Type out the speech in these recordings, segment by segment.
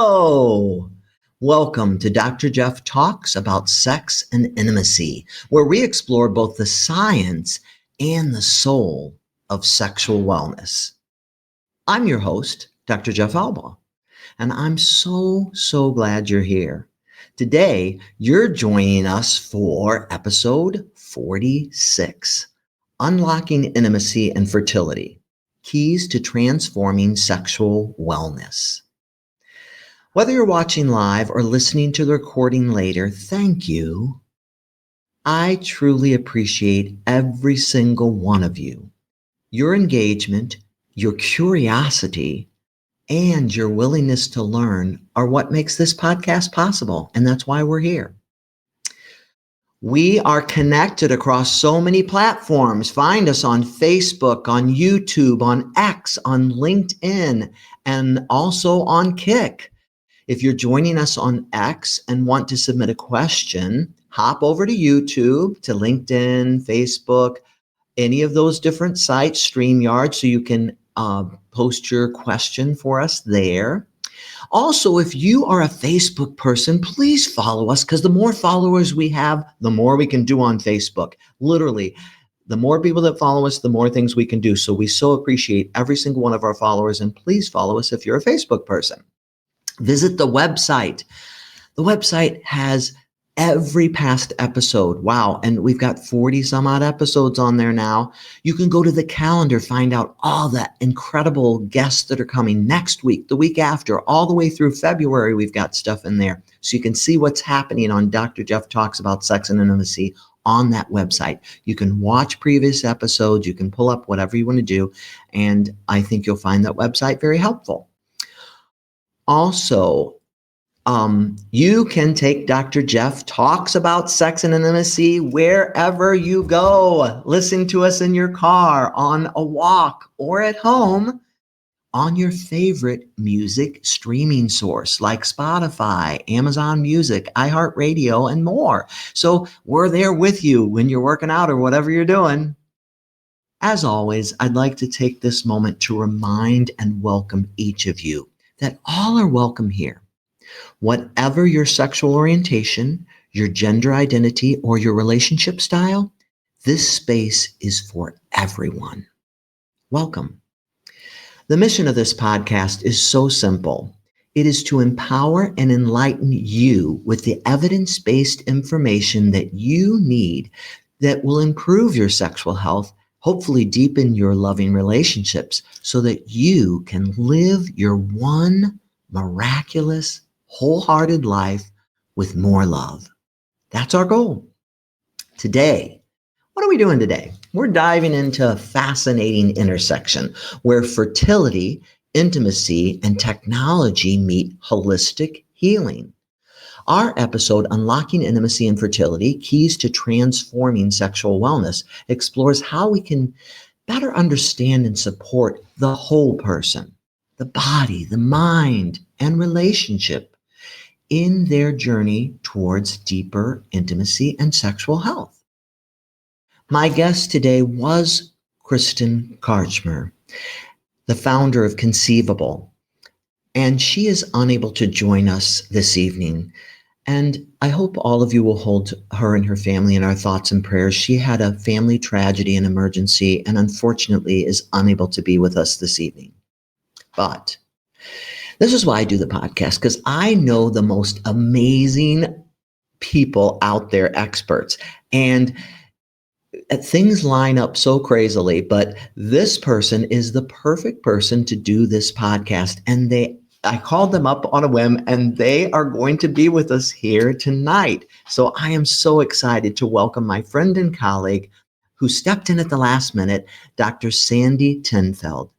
Hello. Welcome to Dr. Jeff Talks About Sex and Intimacy, where we explore both the science and the soul of sexual wellness. I'm your host, Dr. Jeff Alba, and I'm so glad you're here. Today, you're joining us for episode 46, Unlocking Intimacy and Fertility, Keys to Transforming Sexual Wellness. Whether you're watching live or listening to the recording later, thank you. I truly appreciate every single one of you. Your engagement, your curiosity, and your willingness to learn are what makes this podcast possible, and that's why we're here. We are connected across so many platforms. Find us on Facebook, on YouTube, on X, on LinkedIn, and also on Kick. If you're joining us on X and want to submit a question, hop over to YouTube, to LinkedIn, Facebook, any of those different sites, StreamYard, so you can post your question for us there. Also, if you are a Facebook person, please follow us, because the more followers we have, the more we can do on Facebook. Literally, the more people that follow us, the more things we can do. So we so appreciate every single one of our followers, and please follow us if you're a Facebook person. Visit the website. The website has every past episode. Wow. And we've got 40 some odd episodes on there now. You can go to the calendar, find out all the incredible guests that are coming next week, the week after, all the way through February. We've got stuff in there. So you can see what's happening on Dr. Jeff Talks About Sex and Intimacy on that website. You can watch previous episodes. You can pull up whatever you want to do. And I think you'll find that website very helpful. Also, you can take Dr. Jeff Talks About Sex and Intimacy wherever you go. Listen to us in your car, on a walk, or at home on your favorite music streaming source like Spotify, Amazon Music, iHeartRadio, and more. So we're there with you when you're working out or whatever you're doing. As always, I'd like to take this moment to remind and welcome each of you that all are welcome here. Whatever your sexual orientation, your gender identity, or your relationship style, this space is for everyone. Welcome. The mission of this podcast is so simple. It is to empower and enlighten you with the evidence-based information that you need that will improve your sexual health, hopefully deepen your loving relationships so that you can live your one miraculous, wholehearted life with more love. That's our goal. Today, what are we doing today? We're diving into a fascinating intersection where fertility, intimacy, and technology meet holistic healing. Our episode, Unlocking Intimacy and Fertility, Keys to Transforming Sexual Wellness, explores how we can better understand and support the whole person, the body, the mind, and relationship in their journey towards deeper intimacy and sexual health. My guest today was Kristen Karchmer, the founder of Conceivable, and she is unable to join us this evening. And I hope all of you will hold her and her family in our thoughts and prayers. She had a family tragedy and emergency, and unfortunately is unable to be with us this evening. But this is why I do the podcast, because I know the most amazing people out there, experts, and things line up so crazily, but this person is the perfect person to do this podcast. And I called them up on a whim, and they are going to be with us here tonight. So I am so excited to welcome my friend and colleague who stepped in at the last minute, Dr. Sandi Tenfelde.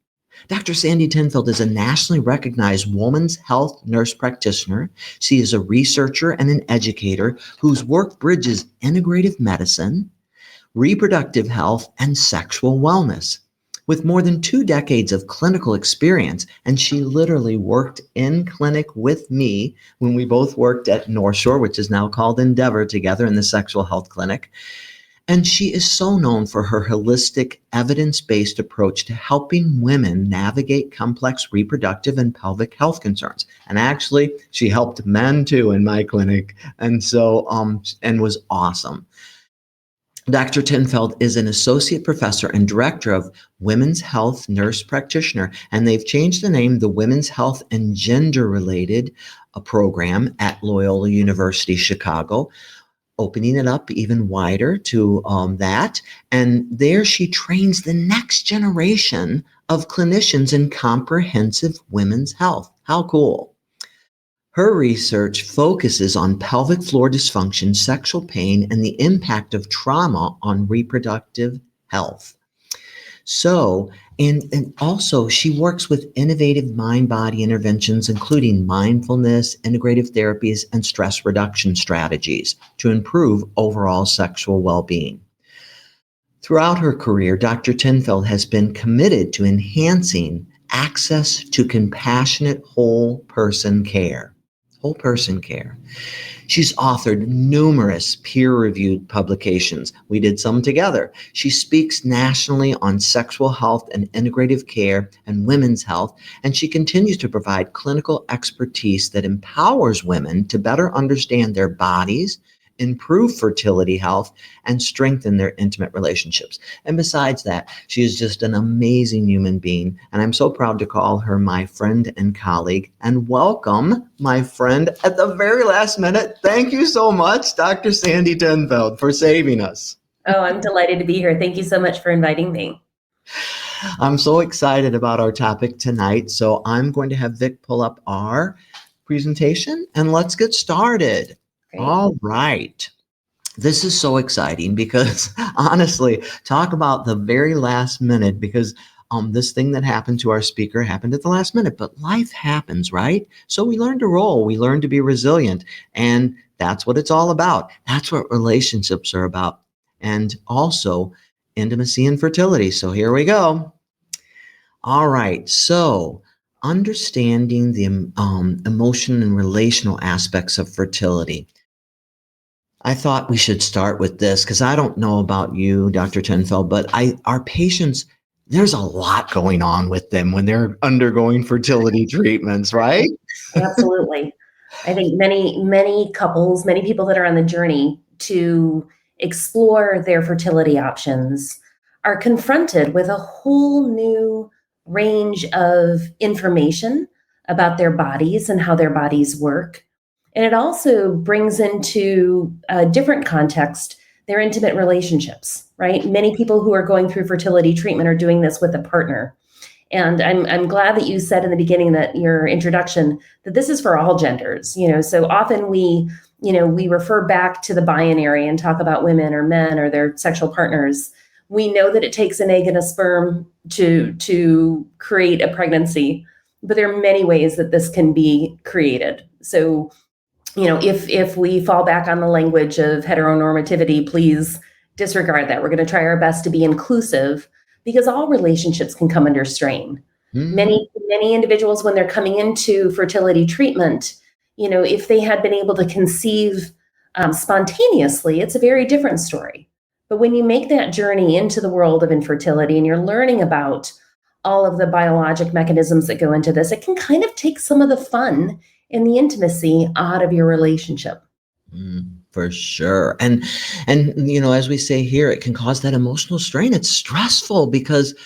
Dr. Sandi Tenfelde is a nationally recognized women's health nurse practitioner. She is a researcher and an educator whose work bridges integrative medicine, reproductive health, and sexual wellness. With more than 2 decades of clinical experience, and she literally worked in clinic with me when we both worked at North Shore, which is now called Endeavor, together in the sexual health clinic. And she is so known for her holistic, evidence-based approach to helping women navigate complex reproductive and pelvic health concerns. And actually, she helped men too in my clinic, and and was awesome. Dr. Tenfelde is an associate professor and director of women's health nurse practitioner, and they've changed the name the Women's Health and Gender Related program at Loyola University Chicago, opening it up even wider to that. And there she trains the next generation of clinicians in comprehensive women's health. How cool. Her research focuses on pelvic floor dysfunction, sexual pain, and the impact of trauma on reproductive health. So, and also she works with innovative mind-body interventions, including mindfulness, integrative therapies, and stress reduction strategies to improve overall sexual well-being. Throughout her career, Dr. Tenfelde has been committed to enhancing access to compassionate whole person care. Whole person care. She's authored numerous peer-reviewed publications. We did some together. She speaks nationally on sexual health and integrative care and women's health, and she continues to provide clinical expertise that empowers women to better understand their bodies, improve fertility health, and strengthen their intimate relationships. And besides that, she is just an amazing human being, and I'm so proud to call her my friend and colleague. And welcome, my friend, at the very last minute. Thank you so much, Dr. Sandi Tenfelde, for saving us. Oh, I'm delighted to be here. Thank you so much for inviting me. I'm so excited about our topic tonight, so I'm going to have Vic pull up our presentation, and let's get started. Great. All right. This is so exciting because honestly, talk about the very last minute, because this thing that happened to our speaker happened at the last minute, but life happens, right? So we learn to roll, we learn to be resilient, and that's what it's all about. That's what relationships are about, and also intimacy and fertility. So here we go. All right. So understanding the emotion and relational aspects of fertility. I thought we should start with this because I don't know about you, Dr. Tenfelde, but our patients, there's a lot going on with them when they're undergoing fertility treatments, right? Absolutely. I think many couples, many people that are on the journey to explore their fertility options are confronted with a whole new range of information about their bodies and how their bodies work. And it also brings into a different context their intimate relationships, right? Many people who are going through fertility treatment are doing this with a partner. And I'm glad that you said in the beginning that your introduction that this is for all genders. So often we refer back to the binary and talk about women or men or their sexual partners. We know that it takes an egg and a sperm to create a pregnancy, but there are many ways that this can be created. So if we fall back on the language of heteronormativity, please disregard that. We're going to try our best to be inclusive because all relationships can come under strain. Mm-hmm. Many individuals, when they're coming into fertility treatment, if they had been able to conceive spontaneously, it's a very different story. But when you make that journey into the world of infertility and you're learning about all of the biologic mechanisms that go into this, it can kind of take some of the fun and the intimacy out of your relationship. For sure. And as we say here, it can cause that emotional strain. It's stressful because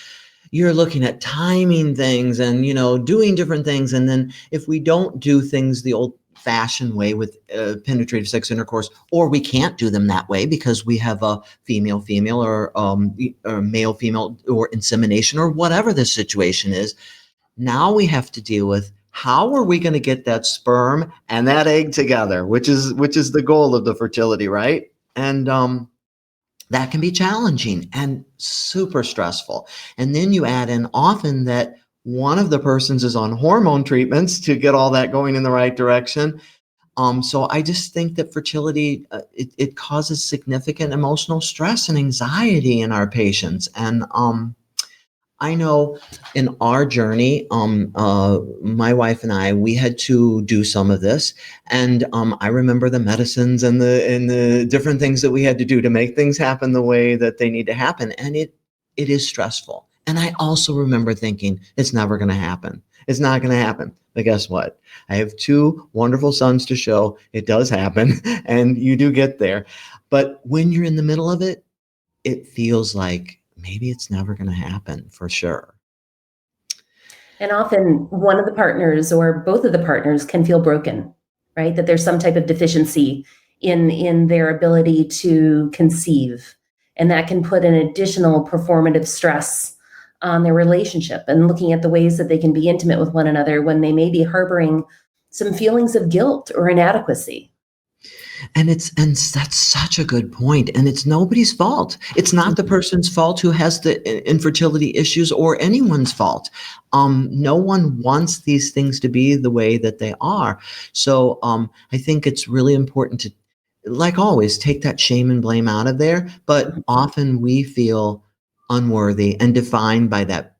you're looking at timing things and, doing different things. And then if we don't do things the old-fashioned way with penetrative sex intercourse, or we can't do them that way because we have a female-female or male-female or insemination or whatever the situation is, now we have to deal with how are we going to get that sperm and that egg together, which is the goal of the fertility, right? And that can be challenging and super stressful. And then you add in often that one of the persons is on hormone treatments to get all that going in the right direction. So I just think that fertility, it causes significant emotional stress and anxiety in our patients. And I know in our journey, my wife and I, we had to do some of this, and I remember the medicines and the different things that we had to do to make things happen the way that they need to happen, and it is stressful. And I also remember thinking, it's never going to happen. It's not going to happen. But guess what? I have two wonderful sons to show it does happen, and you do get there. But when you're in the middle of it, it feels like maybe it's never going to happen for sure. And often one of the partners or both of the partners can feel broken, right? That there's some type of deficiency in their ability to conceive. And that can put an additional performative stress on their relationship, and looking at the ways that they can be intimate with one another when they may be harboring some feelings of guilt or inadequacy. And that's such a good point. And it's nobody's fault. It's not the person's fault who has the infertility issues, or anyone's fault. No one wants these things to be the way that they are. So I think it's really important to, like always, take that shame and blame out of there. But often we feel unworthy and defined by that.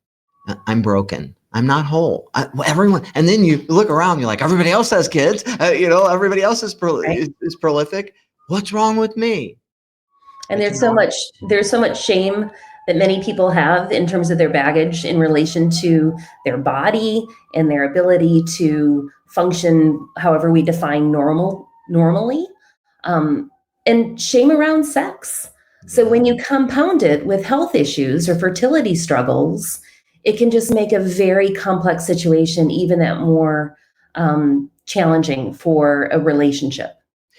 I'm broken. I'm not whole. Everyone, and then you look around, you're like, everybody else has kids. Everybody else is Right. is prolific. What's wrong with me? And But there's so much shame that many people have in terms of their baggage in relation to their body and their ability to function however we define normally, um, and shame around sex. So when you compound it with health issues or fertility struggles, it can just make a very complex situation even that more challenging for a relationship.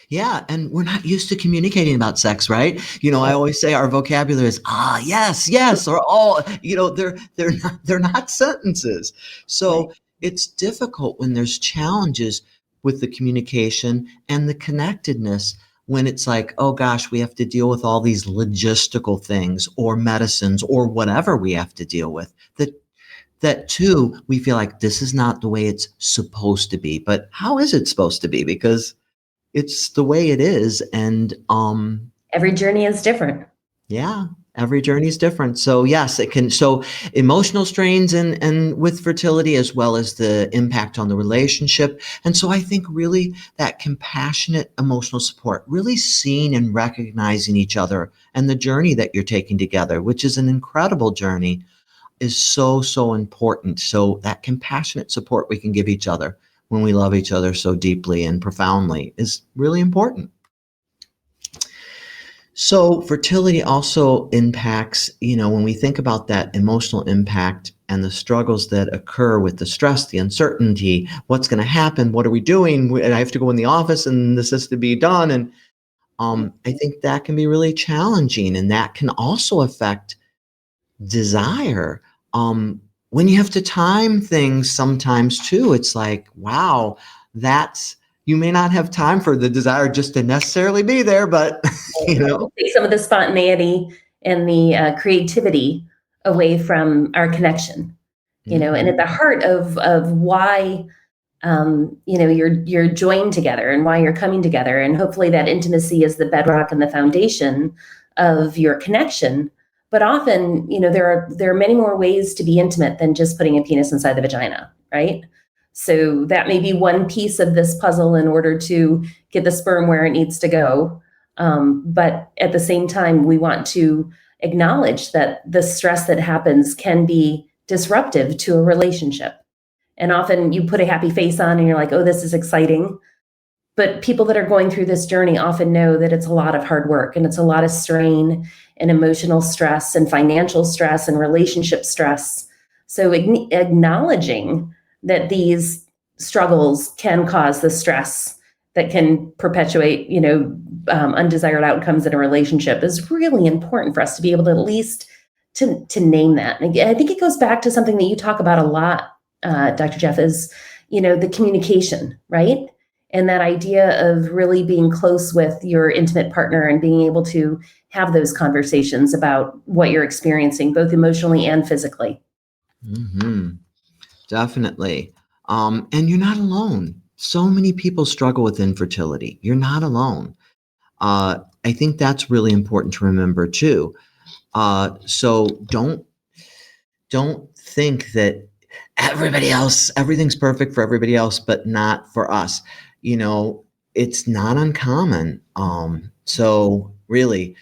Yeah, and we're not used to communicating about sex, right? I always say our vocabulary is yes, yes, or oh, they're not sentences. Right. So it's difficult when there's challenges with the communication and the connectedness, when it's like, oh gosh, we have to deal with all these logistical things or medicines or whatever we have to deal with. That too, we feel like this is not the way it's supposed to be. But how is it supposed to be? Because it's the way it is. And Every journey is different. yeah, every journey is different. So yes, it can. So emotional strains and with fertility, as well as the impact on the relationship. And so I think really that compassionate emotional support, really seeing and recognizing each other and the journey that you're taking together, which is an incredible journey, is so, so important. So that compassionate support we can give each other when we love each other so deeply and profoundly is really important. So fertility also impacts, when we think about that emotional impact and the struggles that occur with the stress, the uncertainty, what's going to happen, what are we doing? And I have to go in the office and this has to be done. And I think that can be really challenging, and that can also affect desire. When you have to time things sometimes too, it's like, wow, you may not have time for the desire just to necessarily be there, but Take some of the spontaneity and the creativity away from our connection, and at the heart of why you're joined together and why you're coming together, and hopefully that intimacy is the bedrock and the foundation of your connection. But often, there are many more ways to be intimate than just putting a penis inside the vagina, right? So that may be one piece of this puzzle in order to get the sperm where it needs to go. But at the same time, we want to acknowledge that the stress that happens can be disruptive to a relationship. And often you put a happy face on and you're like, oh, this is exciting. But people that are going through this journey often know that it's a lot of hard work, and it's a lot of strain and emotional stress and financial stress and relationship stress. So acknowledging that these struggles can cause the stress that can perpetuate, undesired outcomes in a relationship is really important for us to be able to at least to name that. And I think it goes back to something that you talk about a lot, Dr. Jeff, is, the communication, right? And that idea of really being close with your intimate partner and being able to have those conversations about what you're experiencing, both emotionally and physically. Mm-hmm. Definitely. And you're not alone. So many people struggle with infertility. You're not alone. I think that's really important to remember too. So don't think that everything's perfect for everybody else, but not for us. It's not uncommon. So really,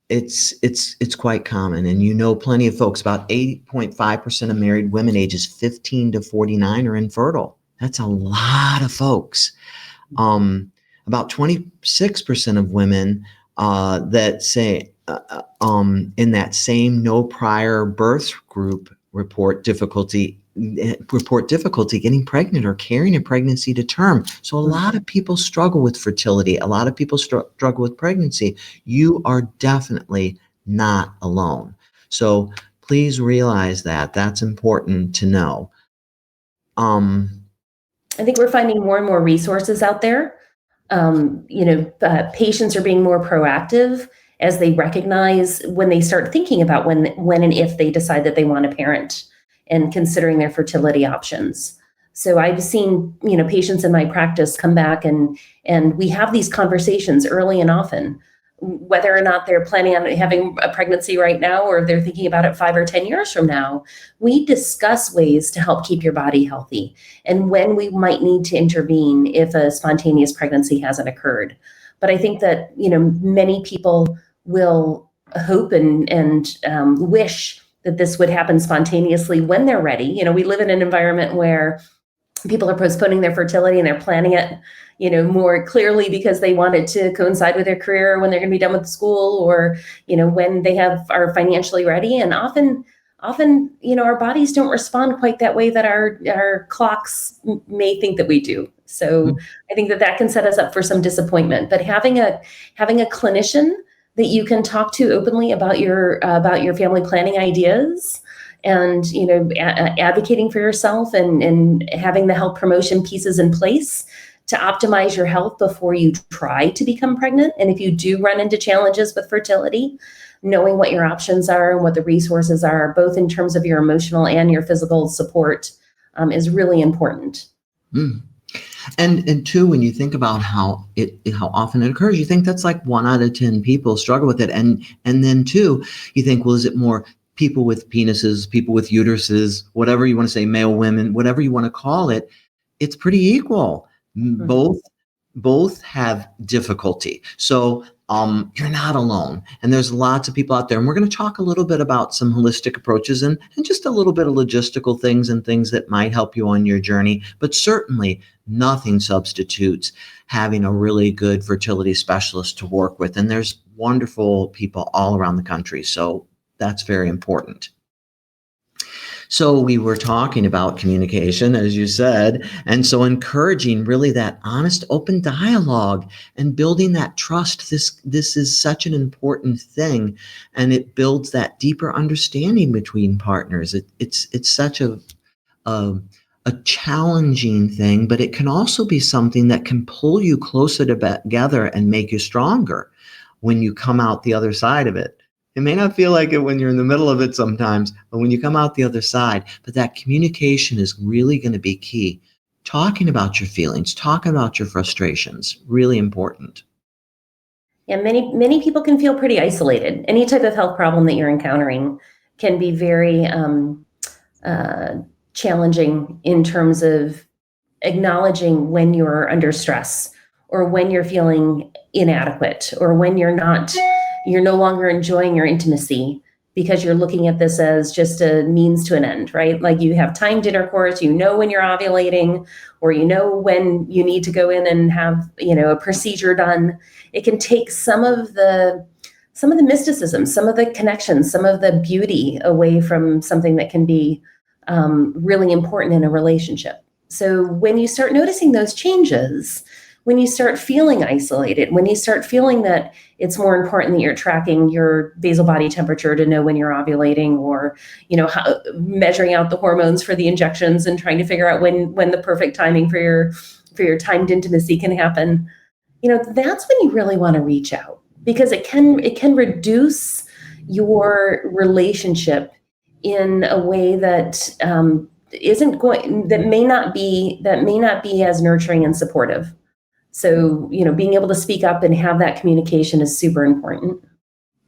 it's quite common, and plenty of folks. About 8.5% of married women ages 15 to 49 are infertile. That's a lot of folks. About 26% of women that say in that same no prior birth group report difficulty getting pregnant or carrying a pregnancy to term. So a lot of people struggle with fertility. A lot of people struggle with pregnancy. You are definitely not alone. So please realize that. That's important to know. I think we're finding more and more resources out there. Patients are being more proactive as they recognize when they start thinking about when and if they decide that they want a parent and considering their fertility options. So I've seen, patients in my practice come back and we have these conversations early and often, whether or not they're planning on having a pregnancy right now or they're thinking about it 5 or 10 years from now. We discuss ways to help keep your body healthy and when we might need to intervene if a spontaneous pregnancy hasn't occurred. But I think that, many people will hope and wish that this would happen spontaneously when they're ready. We live in an environment where people are postponing their fertility and they're planning it, more clearly because they want it to coincide with their career, when they're going to be done with school, or, when they are financially ready. And often, our bodies don't respond quite that way that our clocks may think that we do. So I think that can set us up for some disappointment. But having a clinician that you can talk to openly about your family planning ideas, and advocating for yourself and having the health promotion pieces in place to optimize your health before you try to become pregnant. And if you do run into challenges with fertility, knowing what your options are and what the resources are, both in terms of your emotional and your physical support, is really important. And two, when you think about how often it occurs, you think that's like 1 out of 10 people struggle with it. And then two, you think, well, is it more people with penises, people with uteruses, whatever you want to say, male, women, whatever you want to call it? It's pretty equal. Both have difficulty. So you're not alone. And there's lots of people out there. And we're going to talk a little bit about some holistic approaches and just a little bit of logistical things and things that might help you on your journey. But certainly nothing substitutes having a really good fertility specialist to work with. And there's wonderful people all around the country. So that's very important. So we were talking about communication, as you said, and so encouraging really that honest, open dialogue and building that trust. This is such an important thing, and it builds that deeper understanding between partners. It's such a challenging thing, but it can also be something that can pull you closer together and make you stronger when you come out the other side of it. It may not feel like it when you're in the middle of it sometimes, but when you come out the other side, but that communication is really going to be key. Talking about your feelings, talking about your frustrations, really important. Yeah, many people can feel pretty isolated. Any type of health problem that you're encountering can be very challenging in terms of acknowledging when you're under stress or when you're feeling inadequate or when you're no longer enjoying your intimacy because you're looking at this as just a means to an end, right? Like you have timed intercourse, when you're ovulating, or when you need to go in and have, a procedure done. It can take some of the mysticism, some of the connections, some of the beauty away from something that can be really important in a relationship. So when you start noticing those changes, when you start feeling isolated, when you start feeling that it's more important that you're tracking your basal body temperature to know when you're ovulating, or measuring out the hormones for the injections and trying to figure out when the perfect timing for your timed intimacy can happen, that's when you really want to reach out, because it can reduce your relationship in a way that may not be as nurturing and supportive. So, being able to speak up and have that communication is super important.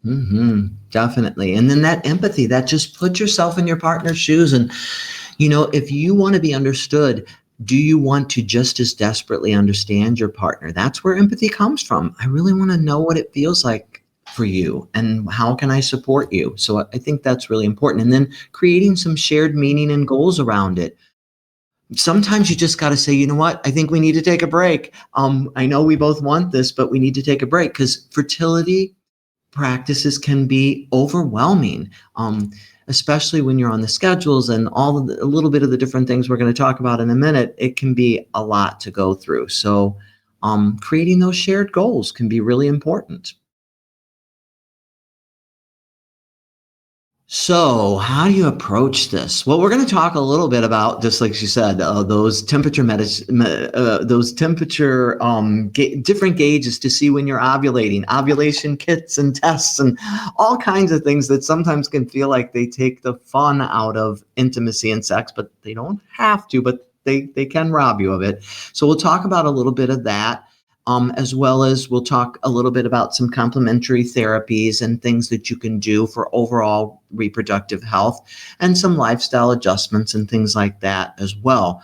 Definitely. And then that empathy, that just put yourself in your partner's shoes. And, if you want to be understood, do you want to just as desperately understand your partner? That's where empathy comes from. I really want to know what it feels like for you and how can I support you? So I think that's really important. And then creating some shared meaning and goals around it. Sometimes you just got to say, you know what, I think we need to take a break. I know we both want this, but we need to take a break because fertility practices can be overwhelming, especially when you're on the schedules and a little bit of the different things we're going to talk about in a minute. It can be a lot to go through. So creating those shared goals can be really important. So, how do you approach this? Well, we're going to talk a little bit about, just like you said, those temperature different gauges to see when you're ovulating, ovulation kits and tests, and all kinds of things that sometimes can feel like they take the fun out of intimacy and sex, but they don't have to, but they can rob you of it. So, we'll talk about a little bit of that. As well as we'll talk a little bit about some complementary therapies and things that you can do for overall reproductive health and some lifestyle adjustments and things like that as well.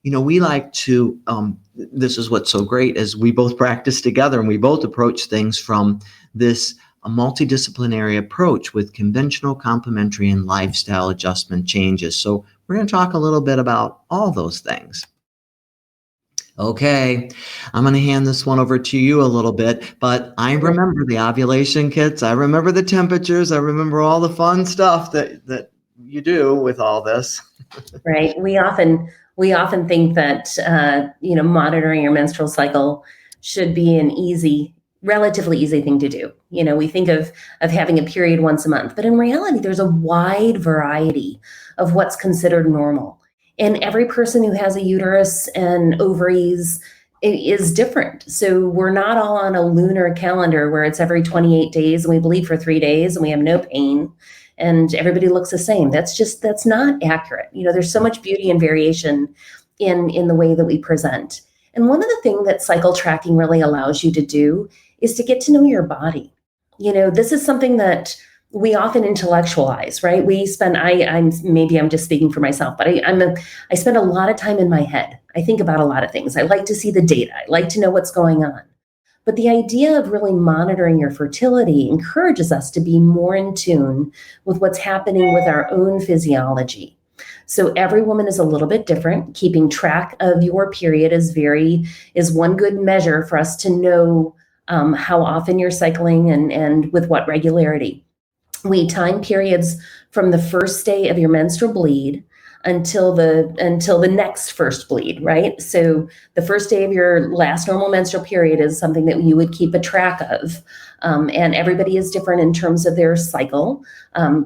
We like to, this is what's so great is we both practice together and we both approach things from this a multidisciplinary approach with conventional, complementary, and lifestyle adjustment changes. So we're going to talk a little bit about all those things. Okay, I'm going to hand this one over to you a little bit, but I remember the ovulation kits. I remember the temperatures. I remember all the fun stuff that you do with all this. Right. We often think that monitoring your menstrual cycle should be an relatively easy thing to do. We think of having a period once a month, but in reality, there's a wide variety of what's considered normal. And every person who has a uterus and ovaries is different. So we're not all on a lunar calendar where it's every 28 days and we bleed for 3 days and we have no pain and everybody looks the same. That's not accurate. There's so much beauty and variation in the way that we present. And one of the things that cycle tracking really allows you to do is to get to know your body. This is something that we often intellectualize, right? I'm just speaking for myself, but I spend a lot of time in my head. I think about a lot of things. I like to see the data. I like to know what's going on. But the idea of really monitoring your fertility encourages us to be more in tune with what's happening with our own physiology. So every woman is a little bit different. Keeping track of your period is one good measure for us to know how often you're cycling and with what regularity. We time periods from the first day of your menstrual bleed until the next first bleed, right? So the first day of your last normal menstrual period is something that you would keep a track of. And everybody is different in terms of their cycle.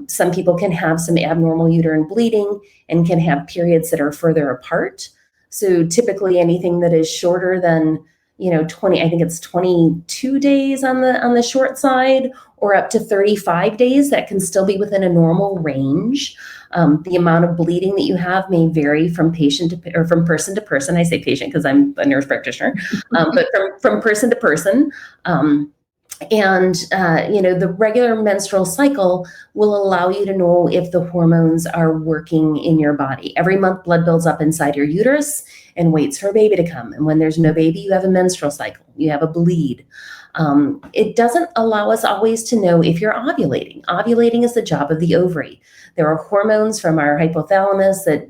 Some people can have some abnormal uterine bleeding and can have periods that are further apart. So typically anything that is shorter than 20, I think it's 22 days on the short side, or up to 35 days, that can still be within a normal range. The amount of bleeding that you have may vary from from person to person. I say patient because I'm a nurse practitioner, but from person to person. The regular menstrual cycle will allow you to know if the hormones are working in your body. Every month, blood builds up inside your uterus and waits for a baby to come. And when there's no baby, you have a menstrual cycle. You have a bleed. It doesn't allow us always to know if you're ovulating. Ovulating is the job of the ovary. There are hormones from our hypothalamus that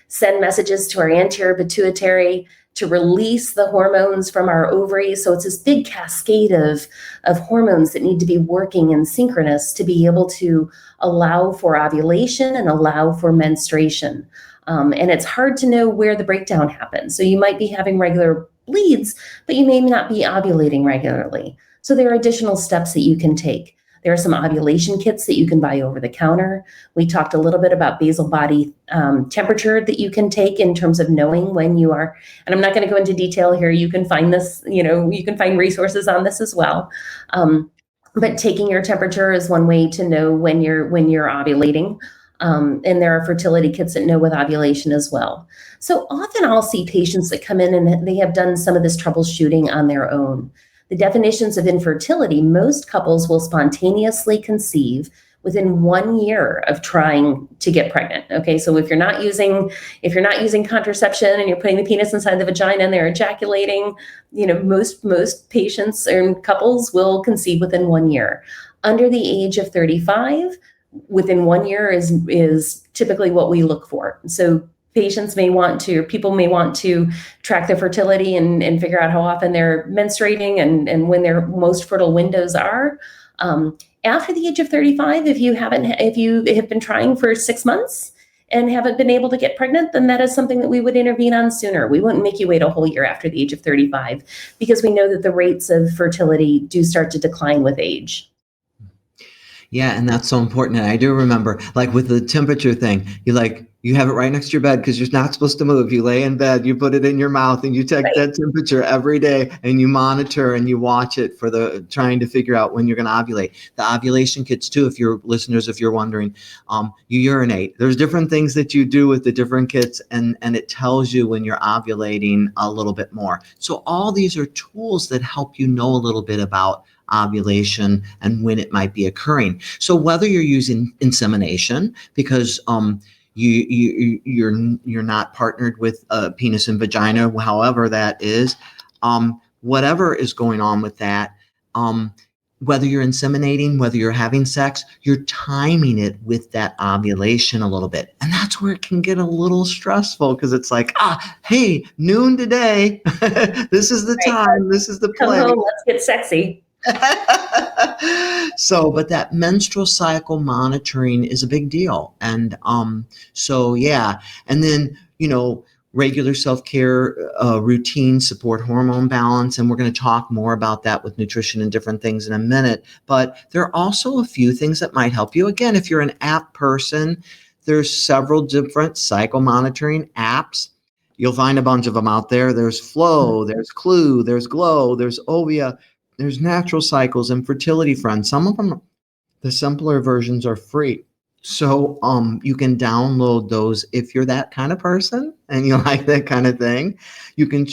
send messages to our anterior pituitary to release the hormones from our ovaries. So it's this big cascade of hormones that need to be working in synchronous to be able to allow for ovulation and allow for menstruation. And it's hard to know where the breakdown happens. So you might be having regular bleeds, but you may not be ovulating regularly. So there are additional steps that you can take. There are some ovulation kits that you can buy over the counter. We talked a little bit about basal body temperature that you can take in terms of knowing when you are, and I'm not going to go into detail here. You can find this, you can find resources on this as well. But taking your temperature is one way to know when you're ovulating. And there are fertility kits that know with ovulation as well. So often I'll see patients that come in and they have done some of this troubleshooting on their own. The definitions of infertility, most couples will spontaneously conceive within 1 year of trying to get pregnant. Okay, so if you're not using contraception and you're putting the penis inside the vagina and they're ejaculating, most patients and couples will conceive within 1 year. Under the age of 35, within 1 year is typically what we look for. So people may want to track their fertility and figure out how often they're menstruating and when their most fertile windows are. After the age of 35, if you have been trying for 6 months and haven't been able to get pregnant, then that is something that we would intervene on sooner. We wouldn't make you wait a whole year after the age of 35 because we know that the rates of fertility do start to decline with age. Yeah, and that's so important. And I do remember, like with the temperature thing, you have it right next to your bed because you're not supposed to move. You lay in bed, you put it in your mouth, and you take that temperature every day, and you monitor and you watch it for trying to figure out when you're going to ovulate. The ovulation kits too, if you're wondering, you urinate. There's different things that you do with the different kits, and it tells you when you're ovulating a little bit more. So all these are tools that help you know a little bit about ovulation and when it might be occurring. So whether you're using insemination because you're not partnered with a penis and vagina, however that is, whatever is going on with that, whether you're inseminating, whether you're having sex, you're timing it with that ovulation a little bit. And that's where it can get a little stressful because it's like, hey, noon today, this is the time, this is the play. Come home, let's get sexy. So, but that menstrual cycle monitoring is a big deal. And and then, regular self-care routines support hormone balance. And we're going to talk more about that with nutrition and different things in a minute. But there are also a few things that might help you. Again, if you're an app person, there's several different cycle monitoring apps. You'll find a bunch of them out there. There's Flow, there's Clue, there's Glow, there's Ovia. There's Natural Cycles and Fertility Friend. Some of them, the simpler versions are free. So you can download those if you're that kind of person and you like that kind of thing. You can,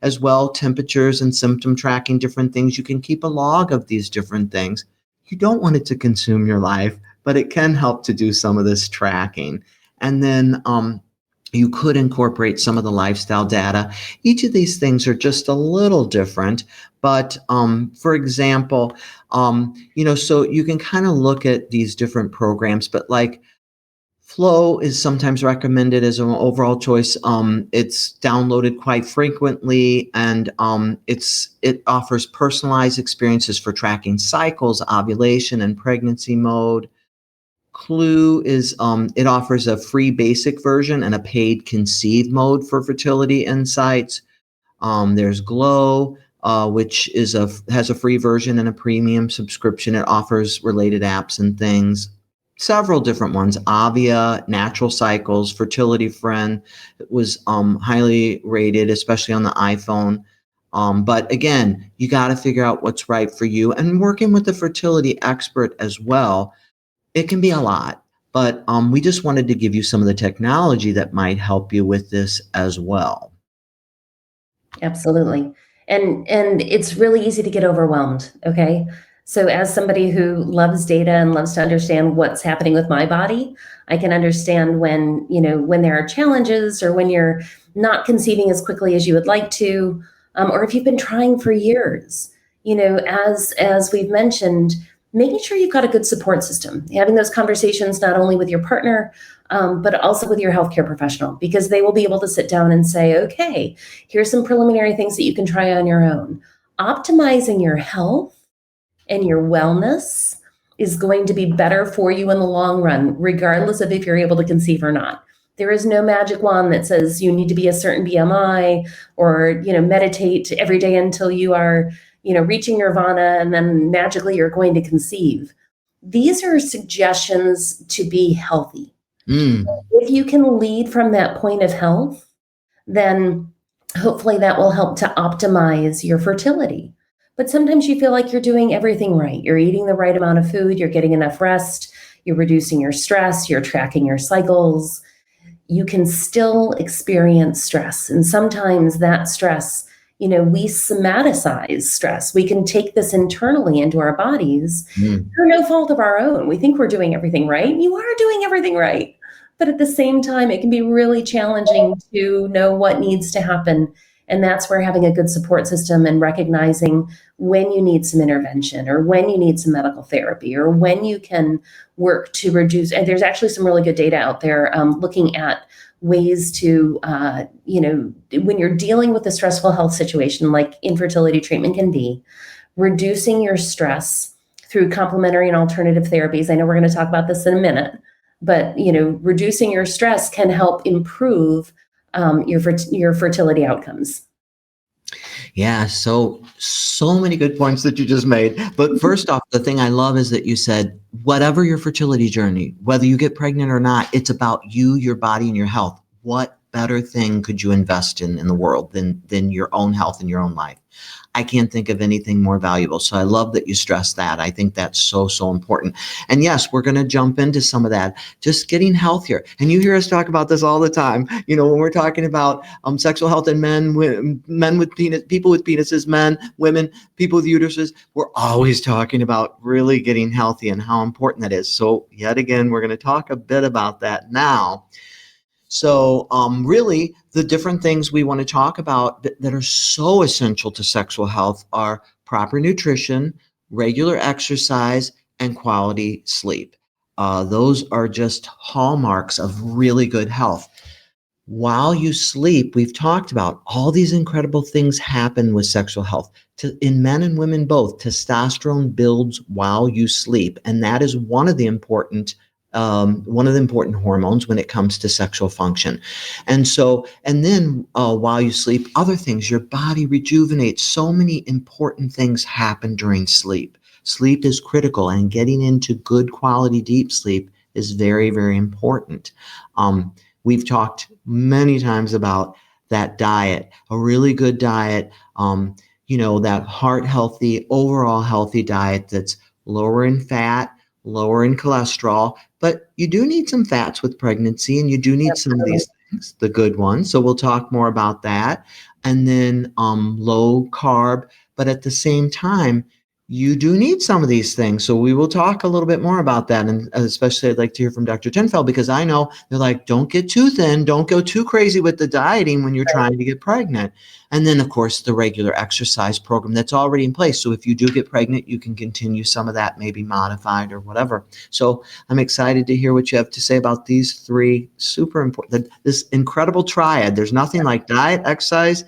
as well, temperatures and symptom tracking, different things. You can keep a log of these different things. You don't want it to consume your life, but it can help to do some of this tracking. And then you could incorporate some of the lifestyle data. Each of these things are just a little different, but for example, so you can kind of look at these different programs, but like Flow is sometimes recommended as an overall choice. It's downloaded quite frequently, and it offers personalized experiences for tracking cycles, ovulation, and pregnancy mode. Clue is it offers a free basic version and a paid conceive mode for fertility insights. There's Glow, which has a free version and a premium subscription. It offers related apps and things. Several different ones. Avia, Natural Cycles, Fertility Friend. It was highly rated, especially on the iPhone. But again, you got to figure out what's right for you, and working with a fertility expert as well. It can be a lot, but we just wanted to give you some of the technology that might help you with this as well. Absolutely. And it's really easy to get overwhelmed. Okay. So as somebody who loves data and loves to understand what's happening with my body, I can understand when there are challenges or when you're not conceiving as quickly as you would like to, or if you've been trying for years, as we've mentioned, making sure you've got a good support system, having those conversations not only with your partner, but also with your healthcare professional, because they will be able to sit down and say, okay, here's some preliminary things that you can try on your own. Optimizing your health and your wellness is going to be better for you in the long run, regardless of if you're able to conceive or not. There is no magic wand that says you need to be a certain BMI or, meditate every day until you are reaching nirvana and then magically you're going to conceive. These are suggestions to be healthy. If you can lead from that point of health, then hopefully that will help to optimize your fertility. But sometimes you feel like you're doing everything right. You're eating the right amount of food, you're getting enough rest, you're reducing your stress, you're tracking your cycles. You can still experience stress. And sometimes that stress we somaticize stress. We can take this internally into our bodies through no fault of our own. We think we're doing everything right. You are doing everything right. But at the same time, it can be really challenging to know what needs to happen. And that's where having a good support system and recognizing when you need some intervention or when you need some medical therapy or when you can work to reduce. And there's actually some really good data out there looking at ways to, when you're dealing with a stressful health situation like infertility treatment can be, reducing your stress through complementary and alternative therapies. I know we're going to talk about this in a minute, but reducing your stress can help improve your fertility outcomes. Yeah, so many good points that you just made. But first off, the thing I love is that you said, whatever your fertility journey, whether you get pregnant or not, it's about you, your body, and your health. What better thing could you invest in the world than your own health and your own life? I can't think of anything more valuable. So I love that you stress that. I think that's so important. And yes, we're going to jump into some of that, just getting healthier. And you hear us talk about this all the time. When we're talking about sexual health in men with penis, people with penises, men, women, people with uteruses, we're always talking about really getting healthy and how important that is. So yet again, we're going to talk a bit about that now. So really, the different things we want to talk about that are so essential to sexual health are proper nutrition, regular exercise, and quality sleep. Those are just hallmarks of really good health. While you sleep, we've talked about all these incredible things happen with sexual health. In men and women both, testosterone builds while you sleep, and that is one of the important hormones when it comes to sexual function. And then while you sleep, other things, your body rejuvenates. So many important things happen during sleep. Sleep is critical, and getting into good quality deep sleep is very, very important. We've talked many times about that diet, a really good diet, that heart healthy, overall healthy diet that's lower in fat, lower in cholesterol, but you do need some fats with pregnancy, and you do need some of these things, the good ones. So we'll talk more about that. And then low carb, but at the same time, you do need some of these things. So we will talk a little bit more about that. And especially I'd like to hear from Dr. Tenfelde, because I know they're like, don't get too thin, don't go too crazy with the dieting when you're trying to get pregnant. And then, of course, the regular exercise program that's already in place. So if you do get pregnant, you can continue some of that, maybe modified or whatever. So I'm excited to hear what you have to say about these three super important, this incredible triad. There's nothing like diet, exercise,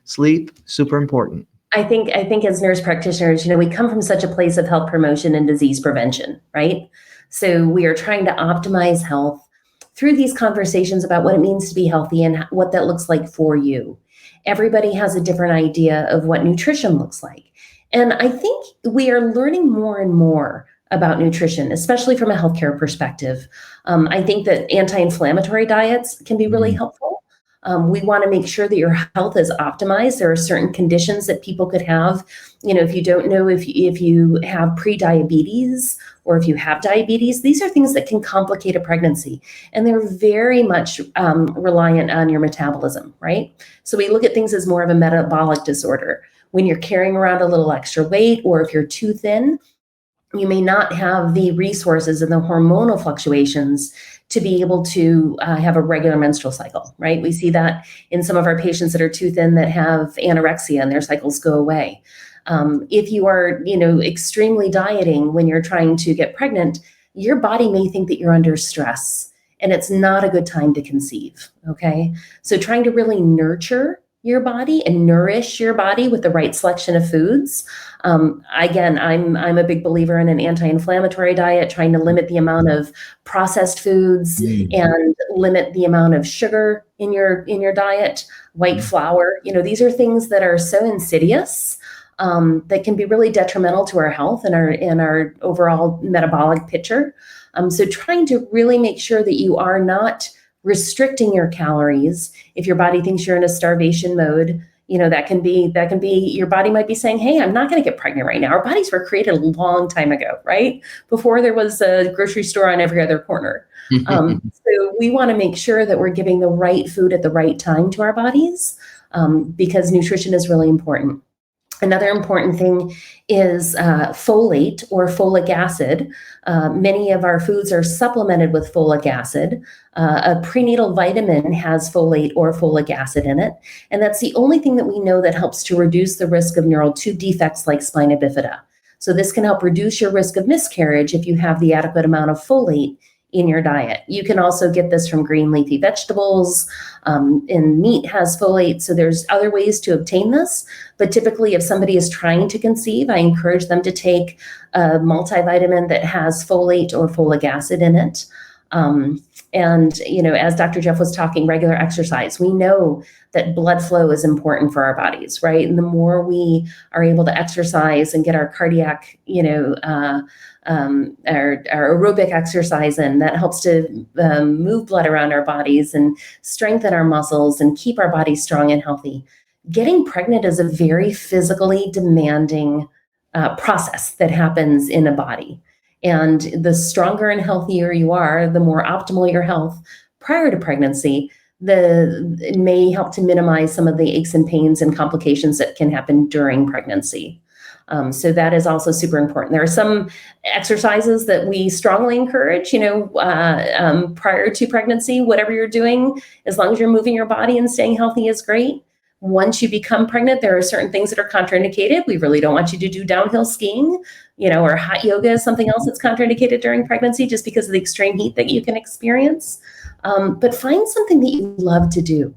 sleep, super important. I think as nurse practitioners, we come from such a place of health promotion and disease prevention, right? So we are trying to optimize health through these conversations about what it means to be healthy and what that looks like for you. Everybody has a different idea of what nutrition looks like. And I think we are learning more and more about nutrition, especially from a healthcare perspective. I think that anti-inflammatory diets can be really helpful. We want to make sure that your health is optimized. There are certain conditions that people could have. If you don't know if you have pre-diabetes or if you have diabetes, these are things that can complicate a pregnancy. And they're very much reliant on your metabolism, right? So we look at things as more of a metabolic disorder. When you're carrying around a little extra weight, or if you're too thin, you may not have the resources and the hormonal fluctuations to be able to have a regular menstrual cycle, right? We see that in some of our patients that are too thin that have anorexia and their cycles go away. If you are, extremely dieting when you're trying to get pregnant, your body may think that you're under stress, and it's not a good time to conceive, okay? So trying to really nurture your body and nourish your body with the right selection of foods. Again, I'm a big believer in an anti-inflammatory diet, trying to limit the amount of processed foods and limit the amount of sugar in your diet, white flour. These are things that are so insidious that can be really detrimental to our health and our overall metabolic picture. So trying to really make sure that you are not restricting your calories. If your body thinks you're in a starvation mode, that can be your body might be saying, hey, I'm not going to get pregnant right now. Our bodies were created a long time ago, right? Before there was a grocery store on every other corner. So we want to make sure that we're giving the right food at the right time to our bodies, because nutrition is really important. Another important thing is folate or folic acid. Many of our foods are supplemented with folic acid. A prenatal vitamin has folate or folic acid in it, and that's the only thing that we know that helps to reduce the risk of neural tube defects like spina bifida. So this can help reduce your risk of miscarriage if you have the adequate amount of folate in your diet. You can also get this from green leafy vegetables, and meat has folate. So there's other ways to obtain this. But typically, if somebody is trying to conceive, I encourage them to take a multivitamin that has folate or folic acid in it. And, as Dr. Jeff was talking, regular exercise, we know that blood flow is important for our bodies, right? And the more we are able to exercise and get our cardiac, our aerobic exercise in, that helps to move blood around our bodies and strengthen our muscles and keep our bodies strong and healthy. Getting pregnant is a very physically demanding process that happens in a body. And the stronger and healthier you are, the more optimal your health prior to pregnancy, it may help to minimize some of the aches and pains and complications that can happen during pregnancy. So that is also super important. There are some exercises that we strongly encourage, prior to pregnancy. Whatever you're doing, as long as you're moving your body and staying healthy, is great. Once you become pregnant, there are certain things that are contraindicated. We really don't want you to do downhill skiing, or hot yoga is something else that's contraindicated during pregnancy just because of the extreme heat that you can experience. But find something that you love to do,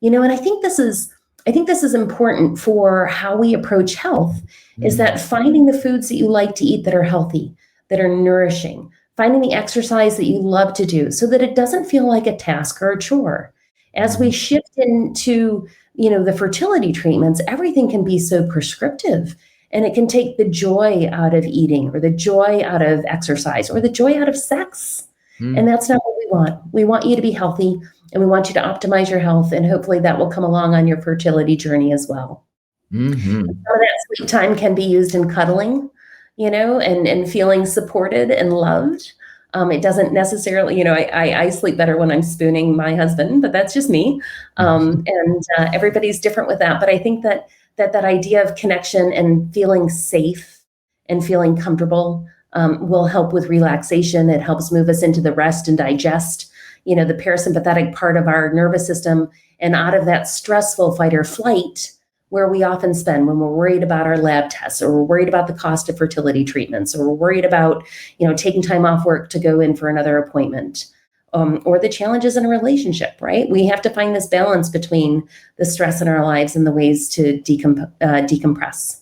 and I think this is important for how we approach health, is that finding the foods that you like to eat that are healthy, that are nourishing, finding the exercise that you love to do so that it doesn't feel like a task or a chore. As we shift into, the fertility treatments, everything can be so prescriptive, and it can take the joy out of eating or the joy out of exercise or the joy out of sex. And that's not what we want. We want you to be healthy, and we want you to optimize your health, and hopefully that will come along on your fertility journey as well. Some of that sleep time can be used in cuddling, and feeling supported and loved. It doesn't necessarily, I sleep better when I'm spooning my husband, but that's just me. And everybody's different with that. But I think that idea of connection and feeling safe and feeling comfortable will help with relaxation. It helps move us into the rest and digest, the parasympathetic part of our nervous system, and out of that stressful fight or flight where we often spend when we're worried about our lab tests, or we're worried about the cost of fertility treatments, or we're worried about, taking time off work to go in for another appointment, or the challenges in a relationship, right? We have to find this balance between the stress in our lives and the ways to decompress.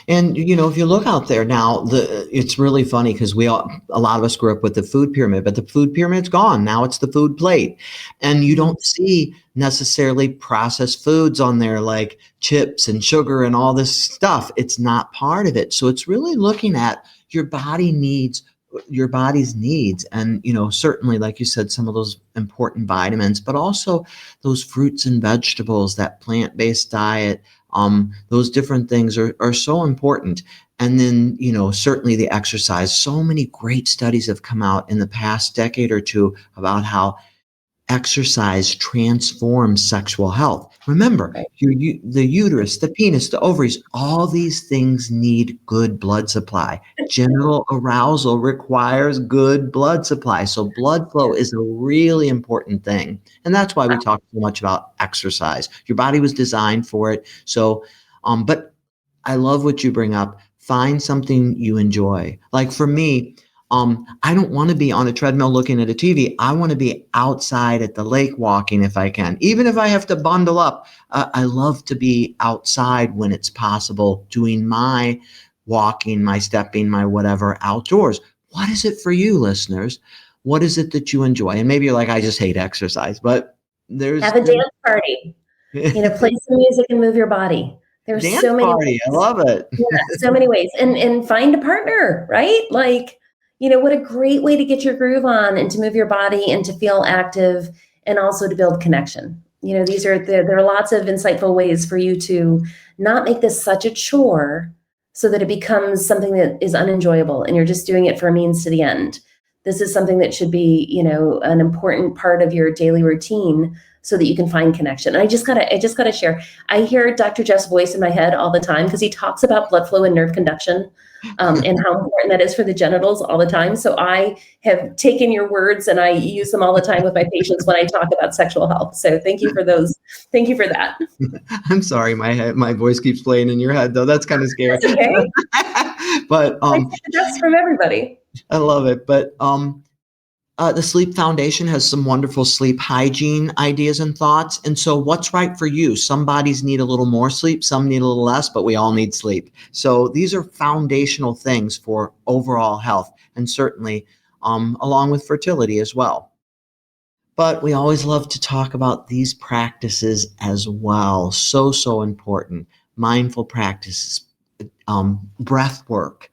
And if you look out there now, it's really funny because a lot of us grew up with the food pyramid, but the food pyramid's gone. Now it's the food plate, and you don't see necessarily processed foods on there like chips and sugar and all this stuff. It's not part of it. So it's really looking at your body's needs, and certainly, like you said, some of those important vitamins, but also those fruits and vegetables, that plant-based diet. Those different things are so important. And then, certainly the exercise. So many great studies have come out in the past decade or two about how exercise transforms sexual health. Remember, the uterus, the penis, the ovaries, all these things need good blood supply. Genital arousal requires good blood supply. So blood flow is a really important thing. And that's why we talk so much about exercise. Your body was designed for it. So, but I love what you bring up. Find something you enjoy. Like for me, I don't want to be on a treadmill looking at a TV. I want to be outside at the lake walking if I can. Even if I have to bundle up, I love to be outside when it's possible, doing my walking, my stepping, my whatever outdoors. What is it for you, listeners? What is it that you enjoy? And maybe you're like, I just hate exercise, but have a dance party, play some music and move your body. There's dance so many party. ways. I love it. Yeah, so many ways. And find a partner, right? Like, what a great way to get your groove on and to move your body and to feel active, and also to build connection. There are lots of insightful ways for you to not make this such a chore so that it becomes something that is unenjoyable and you're just doing it for a means to the end. this is something that should be, an important part of your daily routine so that you can find connection. And I just gotta share. I hear Dr. Jeff's voice in my head all the time because he talks about blood flow and nerve conduction, and how important that is for the genitals all the time. So I have taken your words and I use them all the time with my patients when I talk about sexual health. So thank you for those. Thank you for that. I'm sorry, my voice keeps playing in your head though. That's kind of scary. That's okay. But that's from everybody. I love it. But the Sleep Foundation has some wonderful sleep hygiene ideas and thoughts. And so what's right for you? Some bodies need a little more sleep, some need a little less, but we all need sleep. So these are foundational things for overall health, and certainly along with fertility as well. But we always love to talk about these practices as well. So important. Mindful practices, breath work,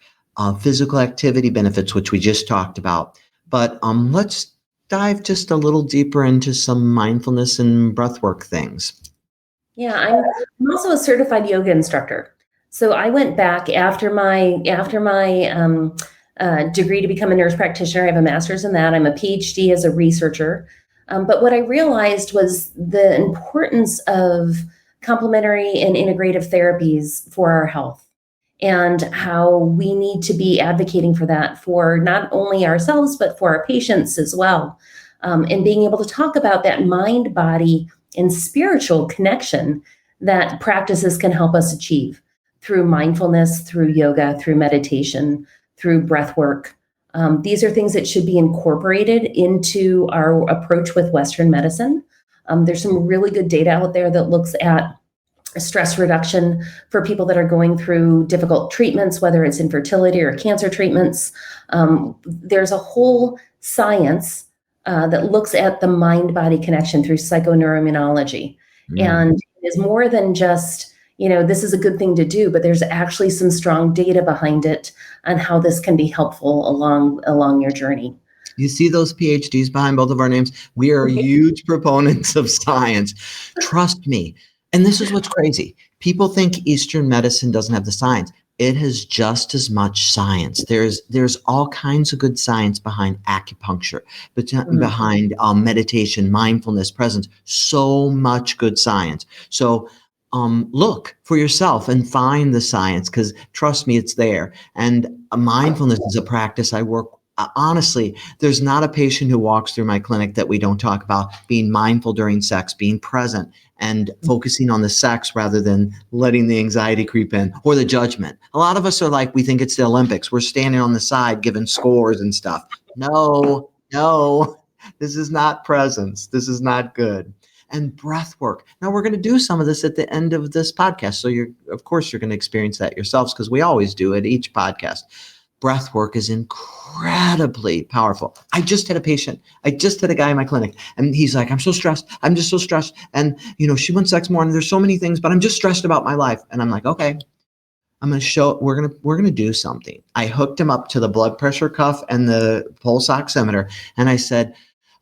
physical activity benefits, which we just talked about. But let's dive just a little deeper into some mindfulness and breathwork things. Yeah, I'm also a certified yoga instructor. So I went back after my degree to become a nurse practitioner. I have a master's in that. I'm a PhD as a researcher. But what I realized was the importance of complementary and integrative therapies for our health, and how we need to be advocating for that for not only ourselves, but for our patients as well. And being able to talk about that mind, body, and spiritual connection that practices can help us achieve through mindfulness, through yoga, through meditation, through breath work. These are things that should be incorporated into our approach with Western medicine. There's some really good data out there that looks at stress reduction for people that are going through difficult treatments, whether it's infertility or cancer treatments. There's a whole science that looks at the mind-body connection through psychoneuroimmunology. And it is more than just, this is a good thing to do, but there's actually some strong data behind it on how this can be helpful along your journey. You see those PhDs behind both of our names? We are huge proponents of science. Trust me. And this is what's crazy. People think Eastern medicine doesn't have the science. It has just as much science. There's all kinds of good science behind acupuncture, behind meditation, mindfulness, presence. So much good science. So look for yourself and find the science, because trust me, it's there. And mindfulness is a practice I work. Honestly, there's not a patient who walks through my clinic that we don't talk about being mindful during sex, being present, and focusing on the sex rather than letting the anxiety creep in or the judgment. A lot of us are like, we think it's the Olympics. We're standing on the side giving scores and stuff. No, this is not presence. This is not good. And breath work. Now we're going to do some of this at the end of this podcast. So of course you're going to experience that yourselves, because we always do at each podcast. Breath work is incredibly powerful. I just had a guy in my clinic, and he's like, I'm so stressed. I'm just so stressed. And, she wants sex more, and there's so many things, but I'm just stressed about my life. And I'm like, okay, we're going to do something. I hooked him up to the blood pressure cuff and the pulse oximeter. And I said,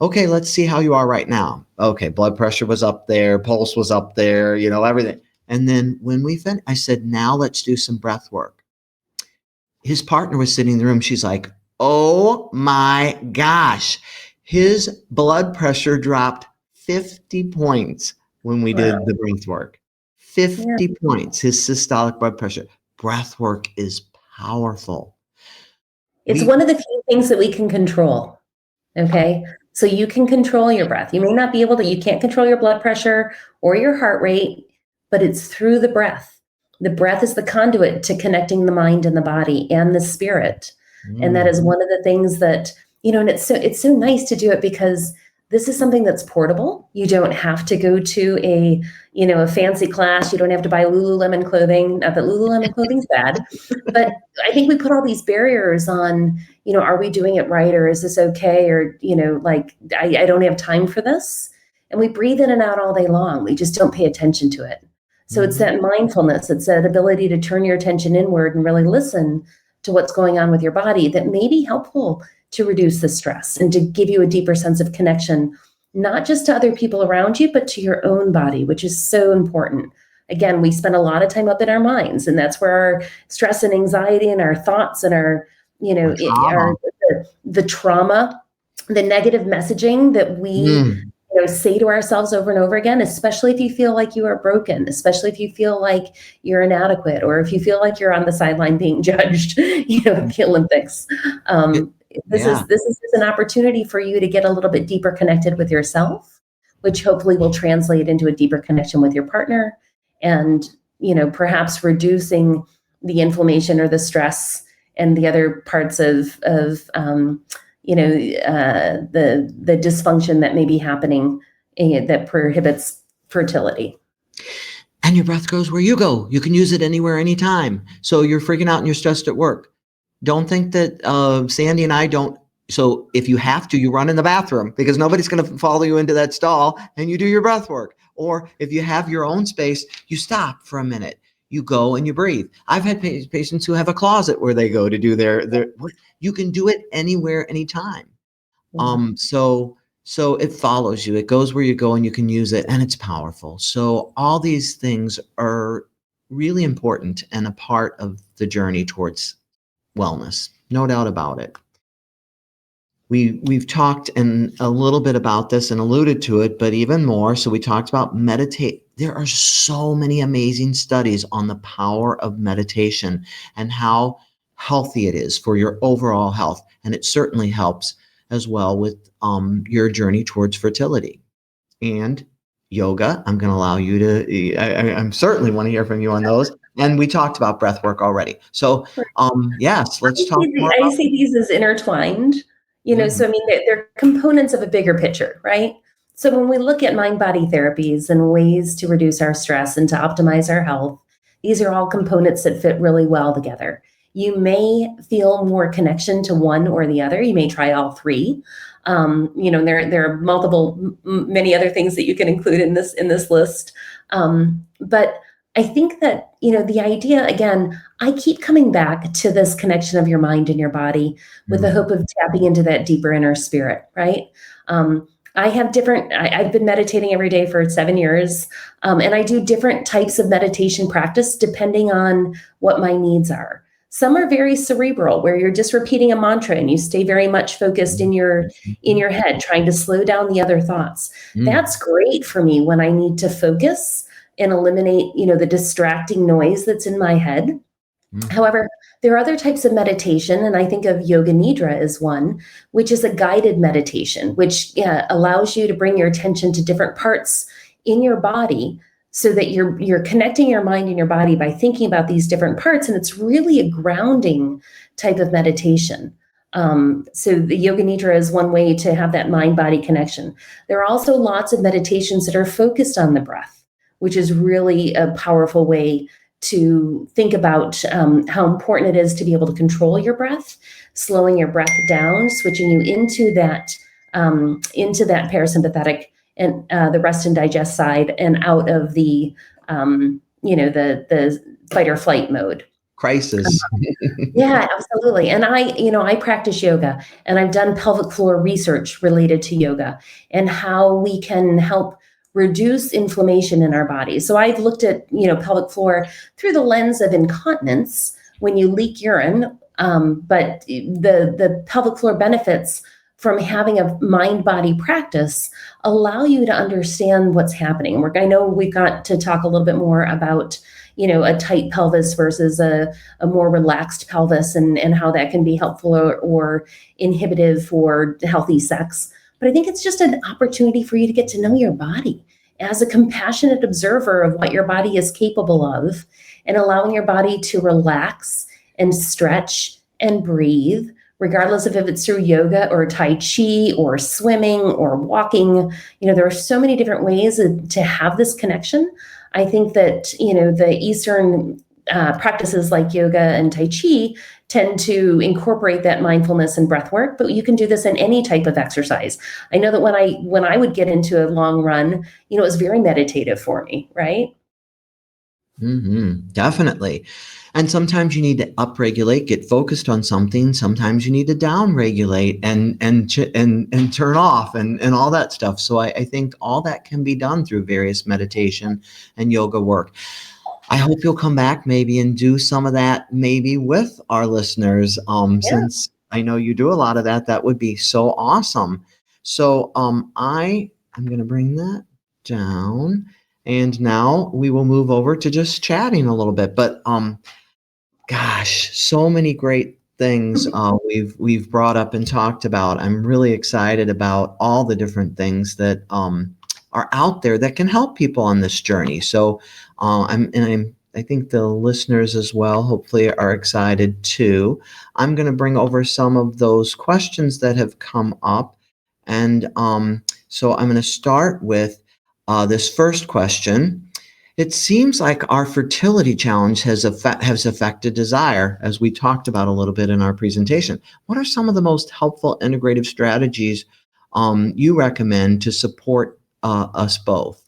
okay, let's see how you are right now. Okay. Blood pressure was up there. Pulse was up there, everything. And then when we finished, I said, now let's do some breath work. His partner was sitting in the room. She's like, oh my gosh, his blood pressure dropped 50 points when we did the breath work. 50 points, his systolic blood pressure. Breath work is powerful. It's one of the few things that we can control. Okay. So you can control your breath. You may not be able to, you can't control your blood pressure or your heart rate, but it's through the breath. The breath is the conduit to connecting the mind and the body and the spirit. And that is one of the things that, and it's so nice to do it, because this is something that's portable. You don't have to go to a fancy class. You don't have to buy Lululemon clothing. Not that Lululemon clothing's bad, but I think we put all these barriers on, are we doing it right? Or is this okay? Or, I don't have time for this. And we breathe in and out all day long. We just don't pay attention to it. So it's that mindfulness, it's that ability to turn your attention inward and really listen to what's going on with your body that may be helpful to reduce the stress and to give you a deeper sense of connection, not just to other people around you, but to your own body, which is so important. Again, we spend a lot of time up in our minds, and that's where our stress and anxiety and our thoughts and our the trauma, the negative messaging that we say to ourselves over and over again, especially if you feel like you are broken, especially if you feel like you're inadequate, or if you feel like you're on the sideline being judged, at the Olympics. This is just an opportunity for you to get a little bit deeper connected with yourself, which hopefully will translate into a deeper connection with your partner, and perhaps reducing the inflammation or the stress and the other parts of the dysfunction that may be happening that prohibits fertility. And your breath goes where you go. You can use it anywhere, anytime. So you're freaking out and you're stressed at work. Don't think that Sandi and I don't. So if you have to, you run in the bathroom, because nobody's going to follow you into that stall, and you do your breath work. Or if you have your own space, you stop for a minute. You go and you breathe. I've had patients who have a closet where they go to do their you can do it anywhere, anytime. So it follows you. It goes where you go, and you can use it, and it's powerful. So all these things are really important and a part of the journey towards wellness. No doubt about it. We've talked a little bit about this and alluded to it, but even more. So we talked about meditate. There are so many amazing studies on the power of meditation and how healthy it is for your overall health. And it certainly helps as well with your journey towards fertility. And yoga, I'm going to allow you to, I certainly want to hear from you on those. And we talked about breath work already. So yes, let's talk more about. I see these as intertwined, so I mean, they're components of a bigger picture, right? So when we look at mind-body therapies and ways to reduce our stress and to optimize our health, these are all components that fit really well together. You may feel more connection to one or the other. You may try all three. There are many other things that you can include in this list. But I think that, the idea, again, I keep coming back to this connection of your mind and your body with the hope of tapping into that deeper inner spirit, right? I've been meditating every day for 7 years, and I do different types of meditation practice depending on what my needs are. Some are very cerebral, where you're just repeating a mantra and you stay very much focused in your head, trying to slow down the other thoughts. That's great for me when I need to focus and eliminate, the distracting noise that's in my head. However, there are other types of meditation, and I think of Yoga Nidra as one, which is a guided meditation, which allows you to bring your attention to different parts in your body, so that you're connecting your mind and your body by thinking about these different parts. And it's really a grounding type of meditation. So the Yoga Nidra is one way to have that mind-body connection. There are also lots of meditations that are focused on the breath, which is really a powerful way to think about how important it is to be able to control your breath, slowing your breath down, switching you into that parasympathetic and the rest and digest side, and out of the fight or flight mode. Crisis. Yeah, absolutely. And I practice yoga, and I've done pelvic floor research related to yoga and how we can help reduce inflammation in our body. So I've looked at, pelvic floor through the lens of incontinence when you leak urine, but the pelvic floor benefits from having a mind-body practice allow you to understand what's happening. I know we've got to talk a little bit more about, a tight pelvis versus a more relaxed pelvis, and how that can be helpful or inhibitive for healthy sex. But I think it's just an opportunity for you to get to know your body as a compassionate observer of what your body is capable of, and allowing your body to relax and stretch and breathe, regardless of if it's through yoga or Tai Chi or swimming or walking. There are so many different ways to have this connection. I think that, the Eastern practices like yoga and Tai Chi tend to incorporate that mindfulness and breath work, but you can do this in any type of exercise. I know that when I would get into a long run, it was very meditative for me, right? Definitely. And sometimes you need to upregulate, get focused on something. Sometimes you need to downregulate and turn off and all that stuff. So I think all that can be done through various meditation and yoga work. I hope you'll come back maybe and do some of that maybe with our listeners, since I know you do a lot of that. That would be so awesome. So I'm going to bring that down. And now we will move over to just chatting a little bit. But gosh, so many great things we've brought up and talked about. I'm really excited about all the different things that are out there that can help people on this journey. So I think the listeners as well, hopefully, are excited too. I'm going to bring over some of those questions that have come up, and so I'm going to start with this first question. It seems like our fertility challenge has affected desire, as we talked about a little bit in our presentation. What are some of the most helpful integrative strategies you recommend to support us both?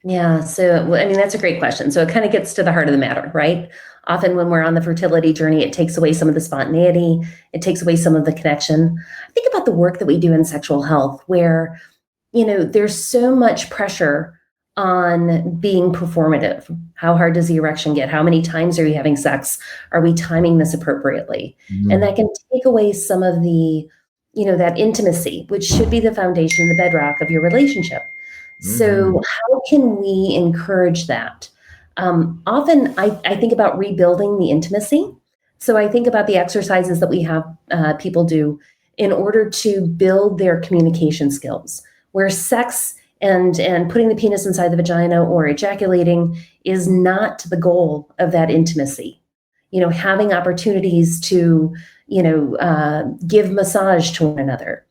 Yeah. So, I mean, that's a great question. So it kind of gets to the heart of the matter, right? Often when we're on the fertility journey, it takes away some of the spontaneity. It takes away some of the connection. I think about the work that we do in sexual health where, there's so much pressure on being performative. How hard does the erection get? How many times are you having sex? Are we timing this appropriately? And that can take away some of the, that intimacy, which should be the foundation, the bedrock of your relationship. So how can we encourage that? Often I think about rebuilding the intimacy. So I think about the exercises that we have people do in order to build their communication skills, where sex and putting the penis inside the vagina or ejaculating is not the goal of that intimacy. Having opportunities to, give massage to one another.